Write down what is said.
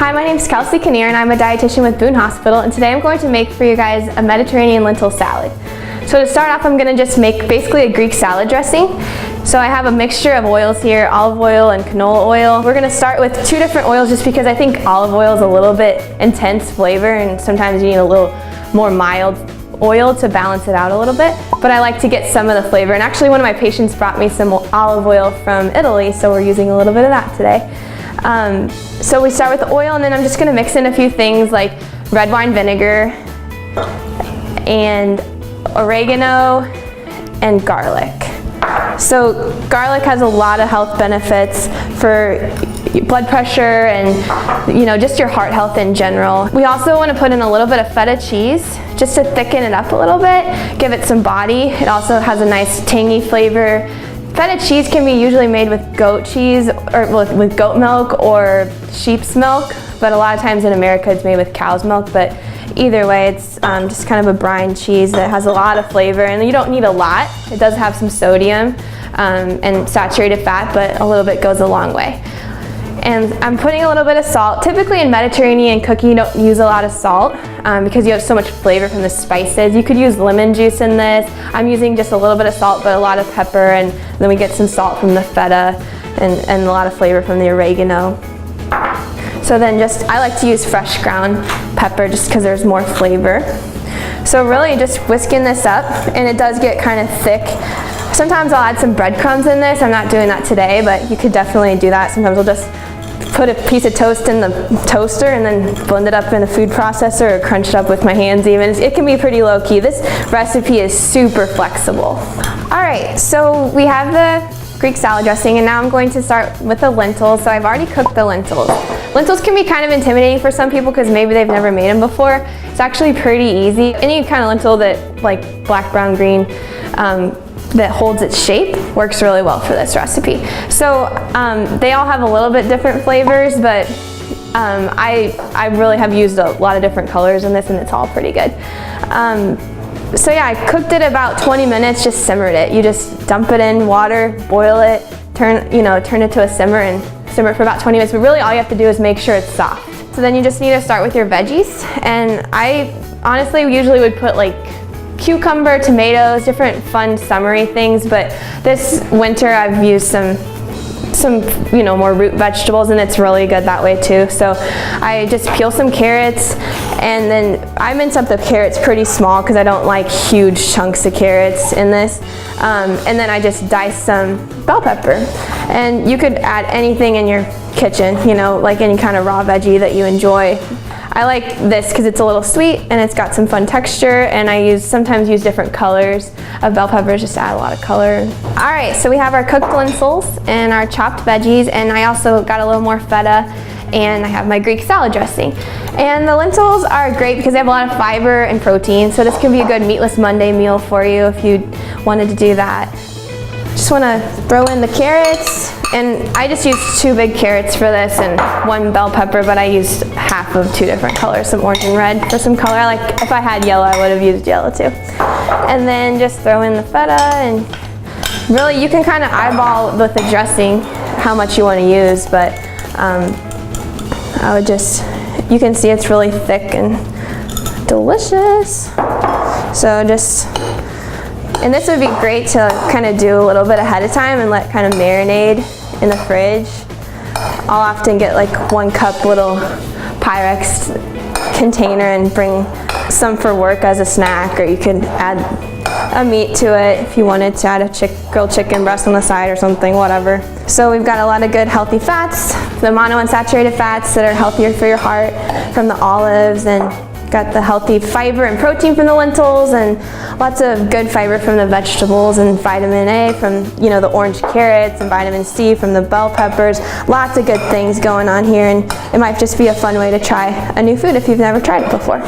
Hi, my name is Kelsey Kinnear and I'm a dietitian with Boone Hospital, and today I'm going to make for you guys a Mediterranean lentil salad. So to start off, I'm going to just make basically a Greek salad dressing. So I have a mixture of oils here, olive oil and canola oil. We're going to start with 2 different oils just because I think olive oil is a little bit intense flavor and sometimes you need a little more mild oil to balance it out a little bit. But I like to get some of the flavor, and actually one of my patients brought me some olive oil from Italy, so we're using a little bit of that today. So we start with the oil, and then I'm just going to mix in a few things like red wine vinegar and oregano and garlic. So garlic has a lot of health benefits for blood pressure and just your heart health in general. We also want to put in a little bit of feta cheese just to thicken it up a little bit, give it some body. It also has a nice tangy flavor. Feta cheese can be usually made with goat cheese or with goat milk or sheep's milk, but a lot of times in America it's made with cow's milk. But either way, it's just kind of a brine cheese that has a lot of flavor, and you don't need a lot. It does have some sodium and saturated fat, but a little bit goes a long way. And I'm putting a little bit of salt. Typically in Mediterranean cooking, you don't use a lot of salt because you have so much flavor from the spices. You could use lemon juice in this. I'm using just a little bit of salt, but a lot of pepper, and then we get some salt from the feta and a lot of flavor from the oregano. So then I like to use fresh ground pepper just because there's more flavor. So really just whisking this up, and it does get kind of thick. Sometimes I'll add some breadcrumbs in this. I'm not doing that today, but you could definitely do that. Sometimes I'll just put a piece of toast in the toaster and then blend it up in a food processor or crunch it up with my hands even. It can be pretty low key. This recipe is super flexible. All right, so we have the Greek salad dressing, and now I'm going to start with the lentils. So I've already cooked the lentils. Lentils can be kind of intimidating for some people because maybe they've never made them before. It's actually pretty easy. Any kind of lentil that, like black, brown, green, that holds its shape works really well for this recipe. So they all have a little bit different flavors, but I really have used a lot of different colors in this, and it's all pretty good. So yeah, I cooked it about 20 minutes, just simmered it. You just dump it in water, boil it, turn it to a simmer and simmer it for about 20 minutes. But really all you have to do is make sure it's soft. So then you just need to start with your veggies. And I honestly usually would put like cucumber, tomatoes, different fun summery things, but this winter I've used some more root vegetables, and it's really good that way too. So I just peel some carrots, and then I mince up the carrots pretty small because I don't like huge chunks of carrots in this. And then I just dice some bell pepper, and you could add anything in your kitchen, like any kind of raw veggie that you enjoy. I like this because it's a little sweet and it's got some fun texture, and I sometimes use different colors of bell peppers just to add a lot of color. All right, so we have our cooked lentils and our chopped veggies, and I also got a little more feta, and I have my Greek salad dressing. And the lentils are great because they have a lot of fiber and protein, so this can be a good meatless Monday meal for you if you wanted to do that. Just want to throw in the carrots, and I just used 2 big carrots for this and 1 bell pepper, but I used half of 2 different colors, some orange and red for some color. Like if I had yellow, I would have used yellow too. And then just throw in the feta, and really you can kind of eyeball with the dressing how much you want to use, but you can see it's really thick and delicious. So and this would be great to kind of do a little bit ahead of time and let kind of marinate in the fridge. I'll often get like 1 cup little Pyrex container and bring some for work as a snack, or you could add a meat to it if you wanted to add a grilled chicken breast on the side or something, whatever. So we've got a lot of good healthy fats, the monounsaturated fats that are healthier for your heart from the olives, and got the healthy fiber and protein from the lentils, and lots of good fiber from the vegetables, and vitamin A from the orange carrots, and vitamin C from the bell peppers. Lots of good things going on here, and it might just be a fun way to try a new food if you've never tried it before.